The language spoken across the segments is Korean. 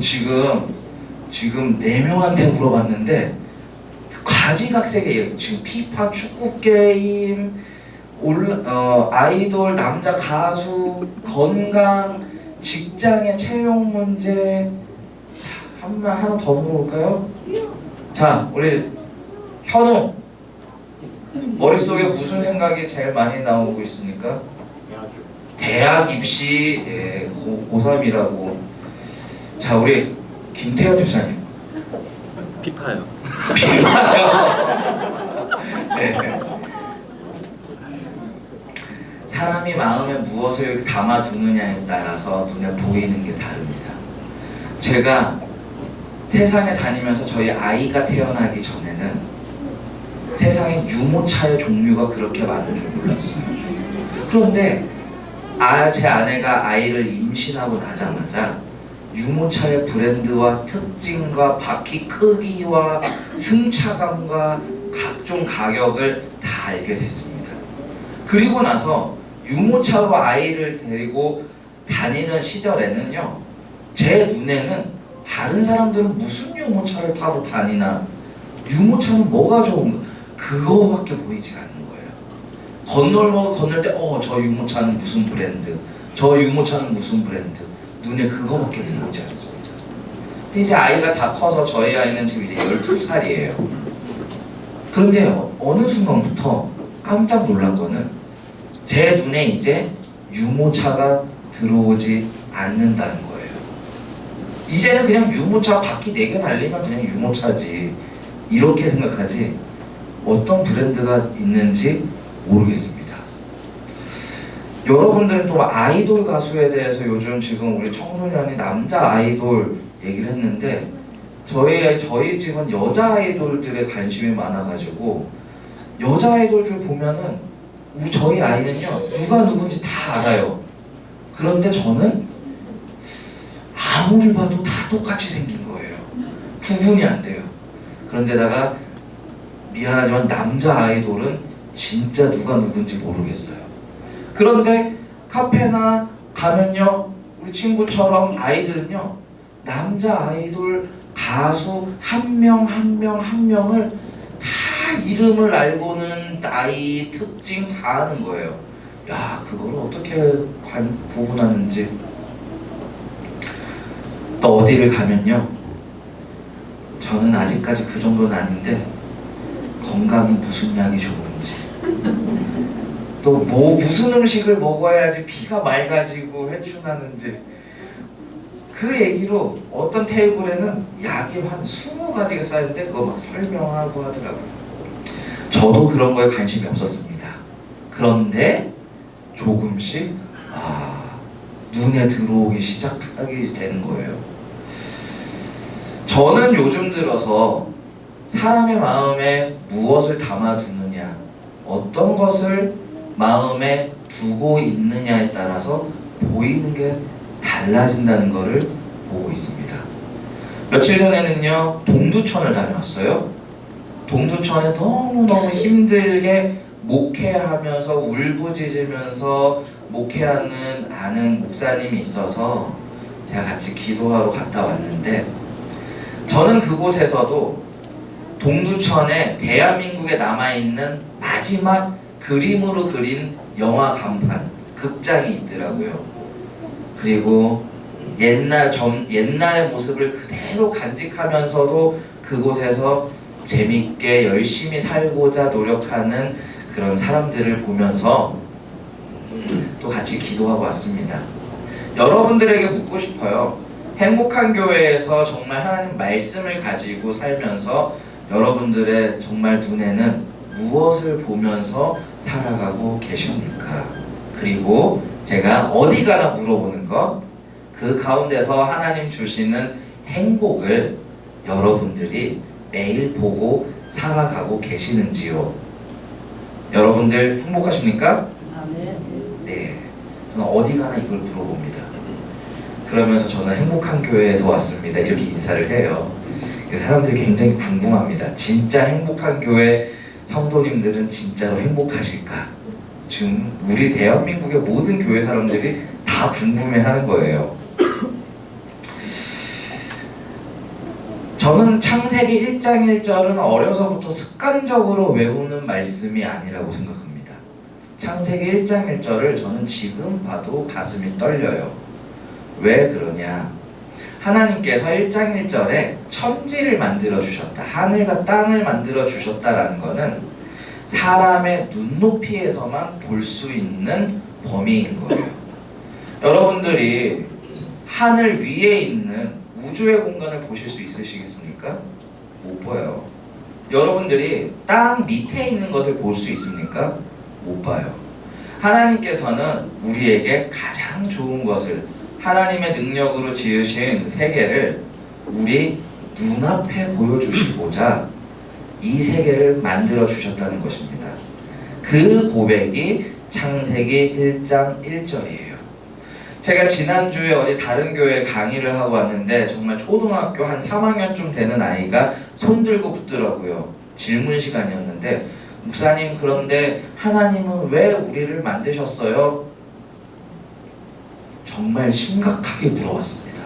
지금 4명한테 물어봤는데 가지각색이에요. 지금 피파, 축구 게임, 아이돌, 남자 가수, 건강, 직장의 채용 문제. 하나 더 물어볼까요? 자, 우리 현우, 머릿속에 무슨 생각이 제일 많이 나오고 있습니까? 대학 입시. 예, 고3이라고. 자, 우리 김태현 집사님. 피파요. 네. 사람이 마음에 무엇을 담아두느냐에 따라서 눈에 보이는 게 다릅니다. 제가 세상에 다니면서 저희 아이가 태어나기 전에는 세상에 유모차의 종류가 그렇게 많은 줄 몰랐어요. 그런데 제 아내가 아이를 임신하고 나자마자 유모차의 브랜드와 특징과 바퀴 크기와 승차감과 각종 가격을 다 알게 됐습니다. 그리고 나서 유모차로 아이를 데리고 다니는 시절에는요, 제 눈에는 다른 사람들은 무슨 유모차를 타고 다니나, 유모차는 뭐가 좋은가, 그거밖에 보이지가 않는 거예요. 건널 때 저 유모차는 무슨 브랜드, 저 유모차는 무슨 브랜드, 눈에 그거밖에 들어오지 않습니다. 근데 이제 아이가 다 커서, 저희 아이는 지금 이제 12살이에요. 그런데 어느 순간부터 깜짝 놀란 거는 제 눈에 이제 유모차가 들어오지 않는다는 거예요. 이제는 그냥 유모차 바퀴 4개 달리면 그냥 유모차지, 이렇게 생각하지 어떤 브랜드가 있는지 모르겠습니다. 여러분들은 또 아이돌 가수에 대해서 요즘 지금 우리 청소년이 남자 아이돌 얘기를 했는데, 저희 집은 여자 아이돌들에 관심이 많아가지고 여자 아이돌들 보면은 저희 아이는요, 누가 누군지 다 알아요. 그런데 저는 아무리 봐도 다 똑같이 생긴 거예요. 구분이 안 돼요. 그런데다가 미안하지만 남자 아이돌은 진짜 누가 누군지 모르겠어요. 그런데 카페나 가면요, 우리 친구처럼 아이들은요, 남자 아이돌 가수 한 명을 다 이름을 알고는 나이, 특징 다 아는 거예요. 야, 그걸 어떻게 구분하는지. 또 어디를 가면요, 저는 아직까지 그 정도는 아닌데 건강에 무슨 약이 좋은지, 또 무슨 음식을 먹어야지 피가 맑아지고 회춘하는지, 그 얘기로 어떤 테이블에는 약이 한 20가지가 쌓였는데 그거 막 설명하고 하더라고요. 저도 그런 거에 관심이 없었습니다. 그런데 조금씩 눈에 들어오기 시작하게 되는 거예요. 저는 요즘 들어서 사람의 마음에 무엇을 담아두느냐, 어떤 것을 마음에 두고 있느냐에 따라서 보이는 게 달라진다는 것을 보고 있습니다. 며칠 전에는요, 동두천을 다녀왔어요. 동두천에 너무너무 힘들게 목회하면서 울부짖으면서 목회하는 아는 목사님이 있어서 제가 같이 기도하러 갔다 왔는데, 저는 그곳에서도 동두천에 대한민국에 남아있는 마지막 그림으로 그린 영화 간판, 극장이 있더라고요. 그리고 옛날의 모습을 그대로 간직하면서도 그곳에서 재밌게 열심히 살고자 노력하는 그런 사람들을 보면서 또 같이 기도하고 왔습니다. 여러분들에게 묻고 싶어요. 행복한 교회에서 정말 하나님 말씀을 가지고 살면서 여러분들의 정말 눈에는 무엇을 보면서 살아가고 계십니까? 그리고 제가 어디 가나 물어보는 것, 그 가운데서 하나님 주시는 행복을 여러분들이 매일 보고 살아가고 계시는지요? 여러분들 행복하십니까? 네, 저는 어디 가나 이걸 물어봅니다. 그러면서 저는 행복한 교회에서 왔습니다, 이렇게 인사를 해요. 사람들이 굉장히 궁금합니다. 진짜 행복한 교회 성도님들은 진짜로 행복하실까? 지금 우리 대한민국의 모든 교회 사람들이 다 궁금해하는 거예요. 저는 창세기 1장 1절은 어려서부터 습관적으로 외우는 말씀이 아니라고 생각합니다. 창세기 1장 1절을 저는 지금 봐도 가슴이 떨려요. 왜 그러냐? 하나님께서 1장 1절에 천지를 만들어 주셨다, 하늘과 땅을 만들어 주셨다라는 것은 사람의 눈높이에서만 볼 수 있는 범위인 거예요. 여러분들이 하늘 위에 있는 우주의 공간을 보실 수 있으시겠습니까? 못 봐요. 여러분들이 땅 밑에 있는 것을 볼 수 있습니까? 못 봐요. 하나님께서는 우리에게 가장 좋은 것을, 하나님의 능력으로 지으신 세계를 우리 눈앞에 보여주시고자 이 세계를 만들어 주셨다는 것입니다. 그 고백이 창세기 1장 1절이에요. 제가 지난주에 어디 다른 교회에 강의를 하고 왔는데 정말 초등학교 한 3학년쯤 되는 아이가 손 들고 붙더라고요. 질문 시간이었는데, 목사님, 그런데 하나님은 왜 우리를 만드셨어요? 정말 심각하게 물어봤습니다.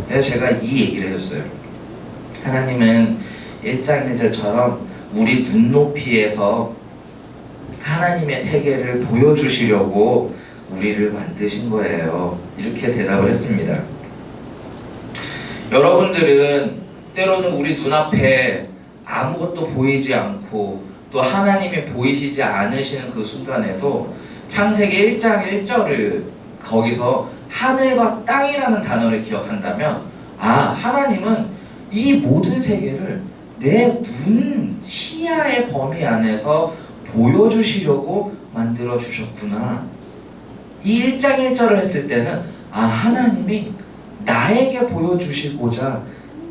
그래서 제가 이 얘기를 해줬어요. 하나님은 1장 1절처럼 우리 눈높이에서 하나님의 세계를 보여주시려고 우리를 만드신 거예요. 이렇게 대답을 했습니다. 여러분들은 때로는 우리 눈앞에 아무것도 보이지 않고 또 하나님이 보이시지 않으시는 그 순간에도 창세기 1장 1절을 거기서 하늘과 땅이라는 단어를 기억한다면, 아, 하나님은 이 모든 세계를 내 눈 시야의 범위 안에서 보여주시려고 만들어 주셨구나. 이 1장 1절을 했을 때는, 아, 하나님이 나에게 보여주시고자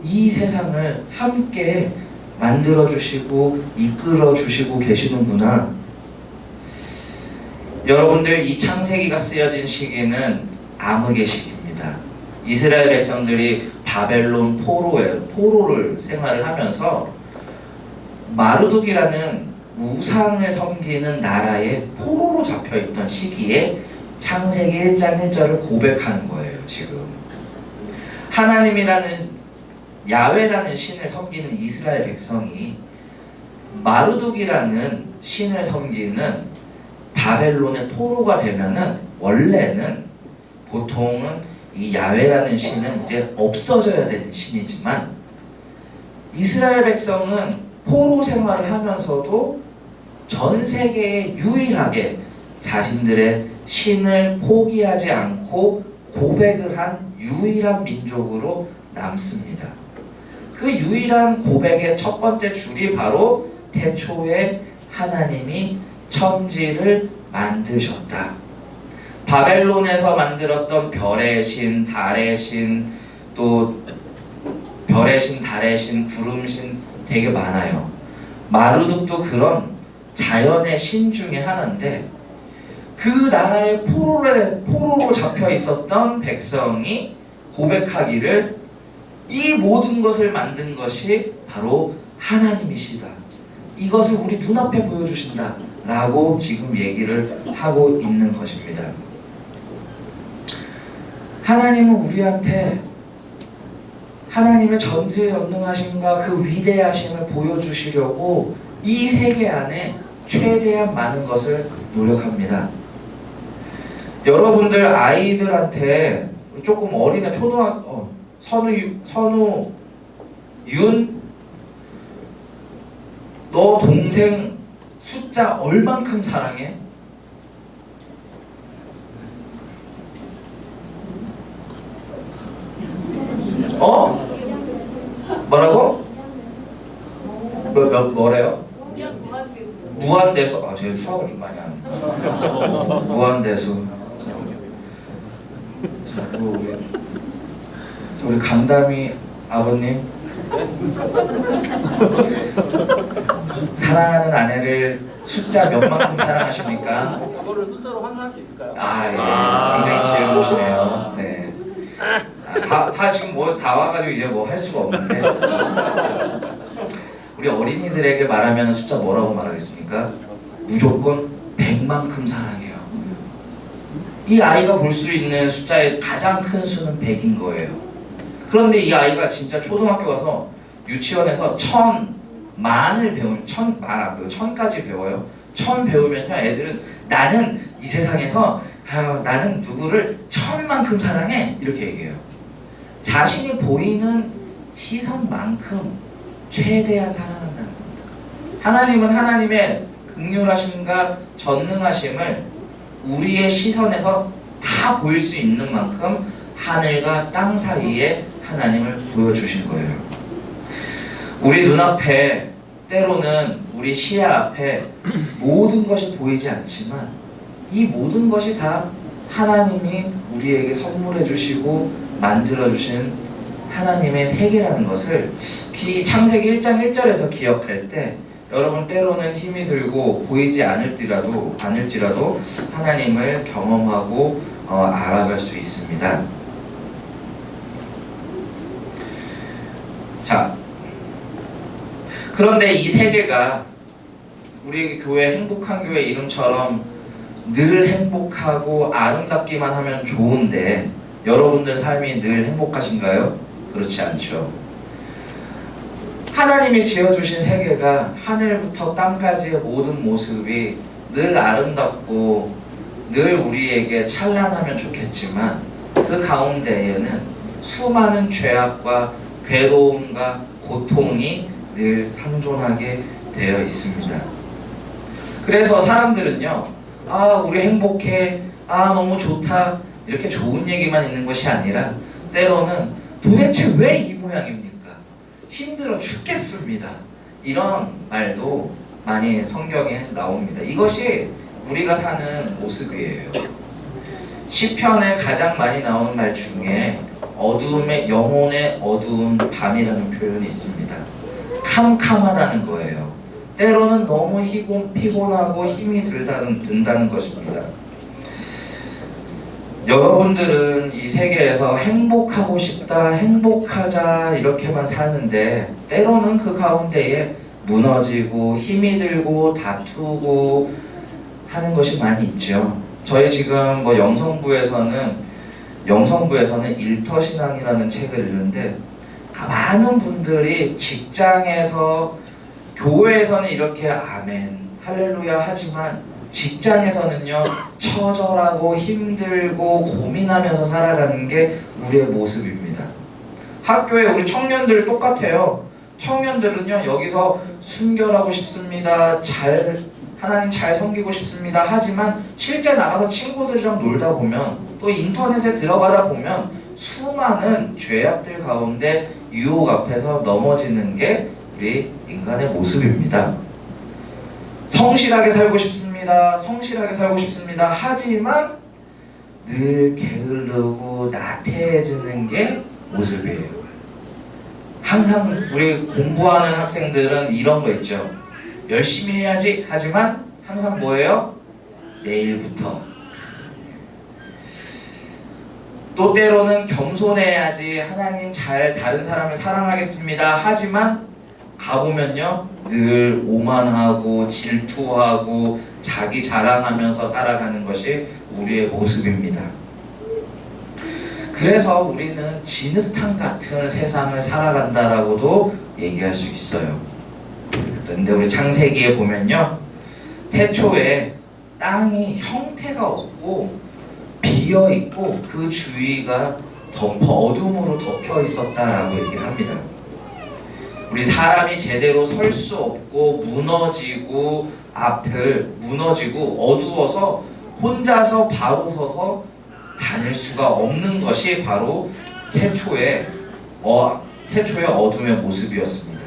이 세상을 함께 만들어 주시고 이끌어 주시고 계시는구나. 여러분들, 이 창세기가 쓰여진 시기는 암흑의 시기입니다. 이스라엘 백성들이 바벨론 포로를 생활을 하면서 마르둑이라는 우상을 섬기는 나라에 포로로 잡혀있던 시기에 창세기 1장 1절을 고백하는 거예요. 지금 하나님이라는 야훼라는 신을 섬기는 이스라엘 백성이 마르둑이라는 신을 섬기는 바벨론의 포로가 되면은, 원래는 보통은 이 야훼라는 신은 이제 없어져야 되는 신이지만, 이스라엘 백성은 포로 생활을 하면서도 전 세계에 유일하게 자신들의 신을 포기하지 않고 고백을 한 유일한 민족으로 남습니다. 그 유일한 고백의 첫 번째 줄이 바로 태초에 하나님이 천지를 만드셨다. 바벨론에서 만들었던 별의 신, 달의 신, 또 별의 신, 달의 신, 구름 신 되게 많아요. 마르둑도 그런 자연의 신 중에 하나인데, 그 나라의 포로로 잡혀 있었던 백성이 고백하기를 이 모든 것을 만든 것이 바로 하나님이시다. 이것을 우리 눈앞에 보여주신다. 라고 지금 얘기를 하고 있는 것입니다. 하나님은 우리한테 하나님의 전지전능하심과 그 위대하심을 보여주시려고 이 세계 안에 최대한 많은 것을 노력합니다. 여러분들 아이들한테, 조금 어린애 초등학교 선우 윤, 너 동생 숫자 얼만큼 사랑해? 뭐라고? 뭐래요? 무한대수. 아, 제가 수학을 좀 많이 하네. 무한대수. 자, 또 우리 강담이 아버님, 사랑하는 아내를 숫자 몇만큼 사랑하십니까? 그거를 숫자로 환산할 수 있을까요? 굉장히 지혜로우시네요. 네. 다 지금 뭐 다 와가지고 이제 뭐 할 수가 없는데, 우리 어린이들에게 말하면 숫자 뭐라고 말하겠습니까? 무조건 100만큼 사랑해요. 이 아이가 볼 수 있는 숫자의 가장 큰 수는 100인 거예요. 그런데 이 아이가 진짜 초등학교 가서 유치원에서 만을 배우면 만 안 배워 1000까지 배워요. 1000 배우면요 애들은 나는 이 세상에서 나는 누구를 1000만큼 사랑해 이렇게 얘기해요. 자신이 보이는 시선만큼 최대한 사랑한다는 겁니다. 하나님은 하나님의 긍휼하심과 전능하심을 우리의 시선에서 다 보일 수 있는 만큼 하늘과 땅 사이에 하나님을 보여주신 거예요. 우리 눈앞에 때로는 우리 시야 앞에 모든 것이 보이지 않지만 이 모든 것이 다 하나님이 우리에게 선물해 주시고 만들어 주신 하나님의 세계라는 것을 창세기 1장 1절에서 기억할 때 여러분 때로는 힘이 들고 보이지 않을지라도 하나님을 경험하고 알아갈 수 있습니다. 자, 그런데 이 세계가 우리 교회 행복한 교회 이름처럼 늘 행복하고 아름답기만 하면 좋은데 여러분들 삶이 늘 행복하신가요? 그렇지 않죠. 하나님이 지어주신 세계가 하늘부터 땅까지의 모든 모습이 늘 아름답고 늘 우리에게 찬란하면 좋겠지만 그 가운데에는 수많은 죄악과 괴로움과 고통이 늘 상존하게 되어 있습니다. 그래서 사람들은요, 우리 행복해, 너무 좋다, 이렇게 좋은 얘기만 있는 것이 아니라 때로는 도대체 왜 이 모양입니까? 힘들어 죽겠습니다. 이런 말도 많이 성경에 나옵니다. 이것이 우리가 사는 모습이에요. 시편에 가장 많이 나오는 말 중에 영혼의 어두운 밤이라는 표현이 있습니다. 캄캄하다는 거예요. 때로는 너무 피곤하고 힘이 든다는 것입니다. 여러분들은 이 세계에서 행복하고 싶다, 행복하자 이렇게만 사는데 때로는 그 가운데에 무너지고 힘이 들고 다투고 하는 것이 많이 있죠. 저희 지금 영성부에서는 일터신앙이라는 책을 읽는데 많은 분들이 직장에서 교회에서는 이렇게 아멘 할렐루야 하지만 직장에서는요 처절하고 힘들고 고민하면서 살아가는 게 우리의 모습입니다. 학교에 우리 청년들 똑같아요. 청년들은요 여기서 순결하고 싶습니다. 하나님 잘 섬기고 싶습니다. 하지만 실제 나가서 친구들이랑 놀다 보면 또 인터넷에 들어가다 보면 수많은 죄악들 가운데 유혹 앞에서 넘어지는 게 우리 인간의 모습입니다. 성실하게 살고 싶습니다. 하지만 늘 게으르고 나태해지는 게 모습이에요. 항상 우리 공부하는 학생들은 이런 거 있죠. 열심히 해야지 하지만 항상 뭐예요? 내일부터. 또 때로는 겸손해야지 하나님 다른 사람을 사랑하겠습니다 하지만 가보면요 늘 오만하고 질투하고 자기 자랑하면서 살아가는 것이 우리의 모습입니다. 그래서 우리는 진흙탕 같은 세상을 살아간다라고도 얘기할 수 있어요. 그런데 우리 창세기에 보면요 태초에 땅이 형태가 없고 비어있고 그 주위가 어둠으로 덮여 있었다라고 얘기를 합니다. 우리 사람이 제대로 설 수 없고 무너지고 어두워서 혼자서 바로 서서 다닐 수가 없는 것이 바로 태초의 어둠의 모습이었습니다.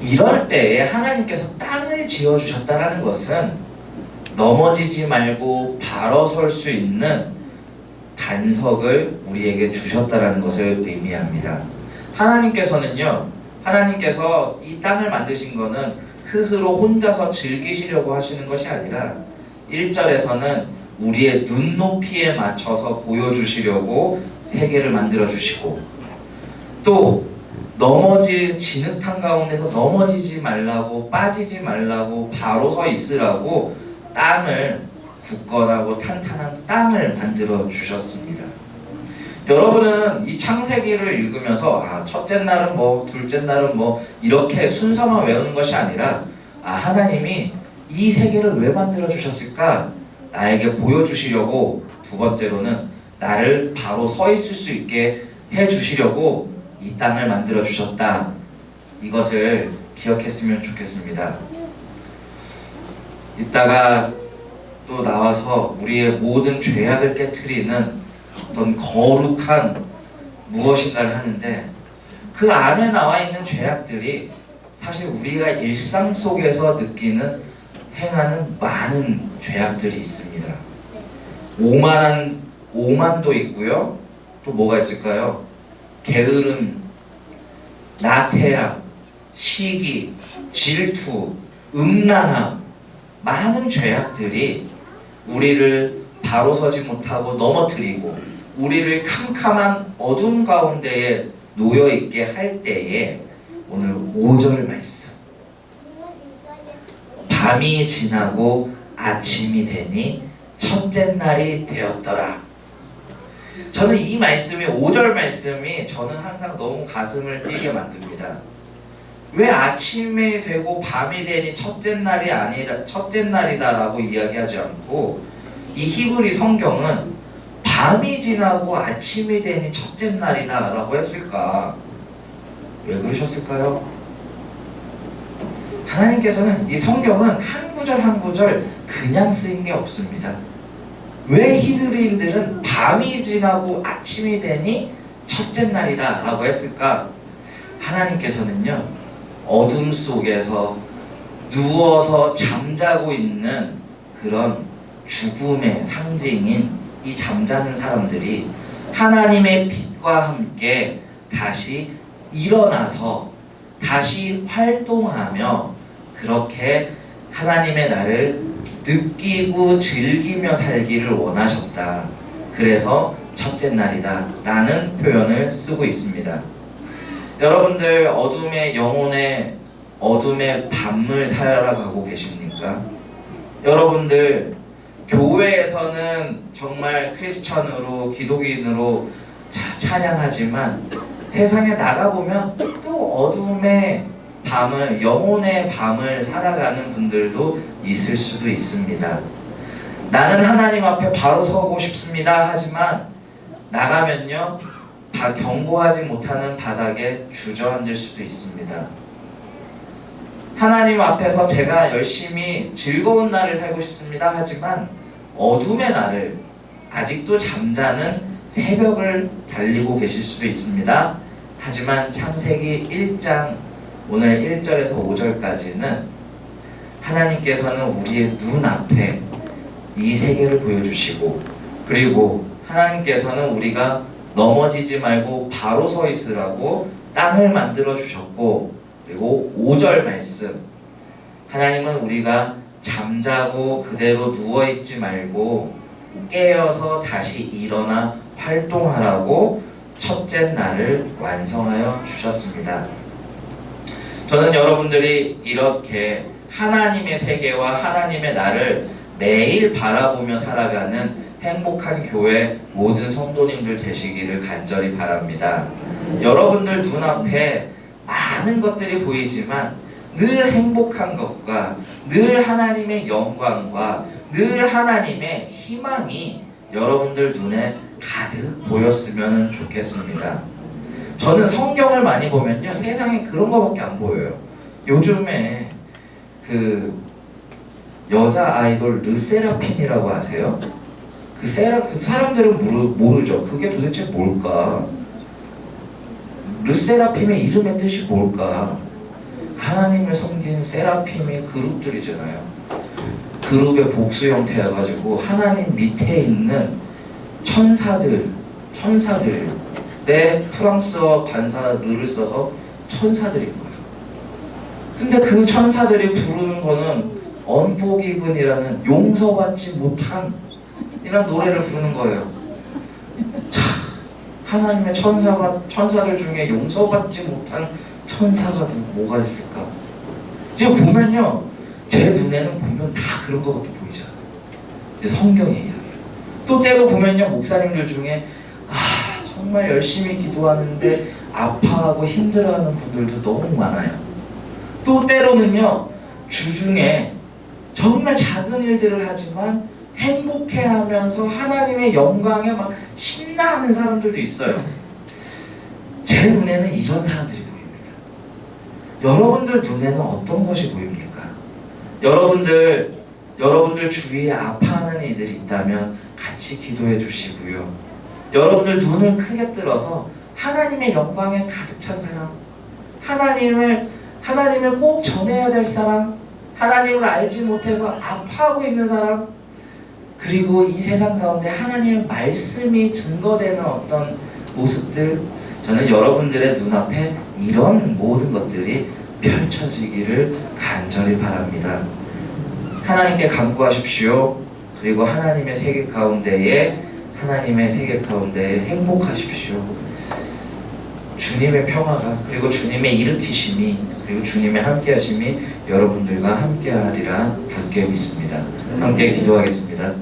이럴 때에 하나님께서 땅을 지어주셨다는 것은 넘어지지 말고 바로 설 수 있는 반석을 우리에게 주셨다는 것을 의미합니다. 하나님께서 이 땅을 만드신 것은 스스로 혼자서 즐기시려고 하시는 것이 아니라 1절에서는 우리의 눈높이에 맞춰서 보여주시려고 세계를 만들어 주시고 또 진흙탕 가운데서 넘어지지 말라고 빠지지 말라고 바로 서 있으라고 굳건하고 탄탄한 땅을 만들어 주셨습니다. 여러분은 이 창세기를 읽으면서 첫째 날은 뭐, 둘째 날은 뭐 이렇게 순서만 외우는 것이 아니라 하나님이 이 세계를 왜 만들어 주셨을까? 나에게 보여주시려고, 두 번째로는 나를 바로 서 있을 수 있게 해주시려고 이 땅을 만들어 주셨다. 이것을 기억했으면 좋겠습니다. 이따가 또 나와서 우리의 모든 죄악을 깨트리는 어떤 거룩한 무엇인가를 하는데, 그 안에 나와 있는 죄악들이 사실 우리가 일상 속에서 느끼는, 행하는 많은 죄악들이 있습니다. 오만도 있고요. 또 뭐가 있을까요? 게으름, 나태함, 시기, 질투, 음란함, 많은 죄악들이 우리를 바로 서지 못하고 넘어뜨리고 우리를 캄캄한 어둠 가운데에 놓여있게 할 때에 오늘 5절 말씀, 밤이 지나고 아침이 되니 첫째 날이 되었더라. 저는 이 말씀이, 5절 말씀이 저는 항상 너무 가슴을 뛰게 만듭니다. 왜 아침이 되고 밤이 되니 첫째 날이 아니라 첫째 날이다라고 이야기하지 않고 이 히브리 성경은 밤이 지나고 아침이 되니 첫째 날이다라고 했을까? 왜 그러셨을까요? 하나님께서는 이 성경은 한 구절 한 구절 그냥 쓰인 게 없습니다. 왜 히브리인들은 밤이 지나고 아침이 되니 첫째 날이다 라고 했을까? 하나님께서는요, 어둠 속에서 누워서 잠자고 있는 그런 죽음의 상징인 이 잠자는 사람들이 하나님의 빛과 함께 다시 일어나서 다시 활동하며 그렇게 하나님의 날을 느끼고 즐기며 살기를 원하셨다. 그래서 첫째 날이다 라는 표현을 쓰고 있습니다. 여러분들 어둠의 영혼의 어둠의 밤을 살아가고 계십니까? 여러분들 교회에서는 정말 크리스천으로 기독인으로 찬양하지만 세상에 나가보면 또 어둠의 밤을, 영혼의 밤을 살아가는 분들도 있을 수도 있습니다. 나는 하나님 앞에 바로 서고 싶습니다 하지만 나가면요, 경고하지 못하는 바닥에 주저앉을 수도 있습니다. 하나님 앞에서 제가 열심히 즐거운 날을 살고 싶습니다 하지만 어둠의 날을, 아직도 잠자는 새벽을 달리고 계실 수도 있습니다. 하지만 창세기 1장 오늘 1절에서 5절까지는 하나님께서는 우리의 눈앞에 이 세계를 보여주시고, 그리고 하나님께서는 우리가 넘어지지 말고 바로 서 있으라고 땅을 만들어 주셨고, 그리고 5절 말씀, 하나님은 우리가 잠자고 그대로 누워있지 말고 깨어서 다시 일어나 활동하라고 첫째 날을 완성하여 주셨습니다. 저는 여러분들이 이렇게 하나님의 세계와 하나님의 날을 매일 바라보며 살아가는 행복한 교회 모든 성도님들 되시기를 간절히 바랍니다. 여러분들 눈앞에 많은 것들이 보이지만 늘 행복한 것과 늘 하나님의 영광과 늘 하나님의 희망이 여러분들 눈에 가득 보였으면 좋겠습니다. 저는 성경을 많이 보면요, 세상에 그런 거밖에 안 보여요. 요즘에 그 여자 아이돌 르세라핌이라고 아세요? 그 사람들은 모르죠. 그게 도대체 뭘까? 르세라핌의 이름의 뜻이 뭘까? 하나님을 섬기는 세라핌의 그룹들이잖아요. 그룹의 복수 형태여가지고 하나님 밑에 있는 천사들의 프랑스어 관사 르를 써서 천사들인 거예요. 근데 그 천사들이 부르는 거는 Unforgiven이라는 용서받지 못한 이런 노래를 부르는 거예요. 자, 하나님의 천사들 중에 용서받지 못한 천사가 뭐가 있을까? 지금 보면요, 제 눈에는 보면 다 그런 거밖에 보이지 않아요. 이제 성경의 이야기. 또 때로 보면요, 목사님들 중에 정말 열심히 기도하는데 아파하고 힘들어하는 분들도 너무 많아요. 또 때로는요, 주중에 정말 작은 일들을 하지만 행복해하면서 하나님의 영광에 막 신나하는 사람들도 있어요. 제 눈에는 이런 사람들이 보입니다. 여러분들 눈에는 어떤 것이 보입니까? 여러분들 주위에 아파하는 이들이 있다면 같이 기도해 주시고요. 여러분들 눈을 크게 들어서 하나님의 영광에 가득 찬 사람, 하나님을 꼭 전해야 될 사람, 하나님을 알지 못해서 아파하고 있는 사람, 그리고 이 세상 가운데 하나님의 말씀이 증거되는 어떤 모습들, 저는 여러분들의 눈앞에 이런 모든 것들이 펼쳐지기를 간절히 바랍니다. 하나님께 간구하십시오. 그리고 하나님의 세계 가운데에 행복하십시오. 주님의 평화가, 그리고 주님의 일으키심이, 그리고 주님의 함께하심이 여러분들과 함께하리라 굳게 믿습니다. 함께 기도하겠습니다.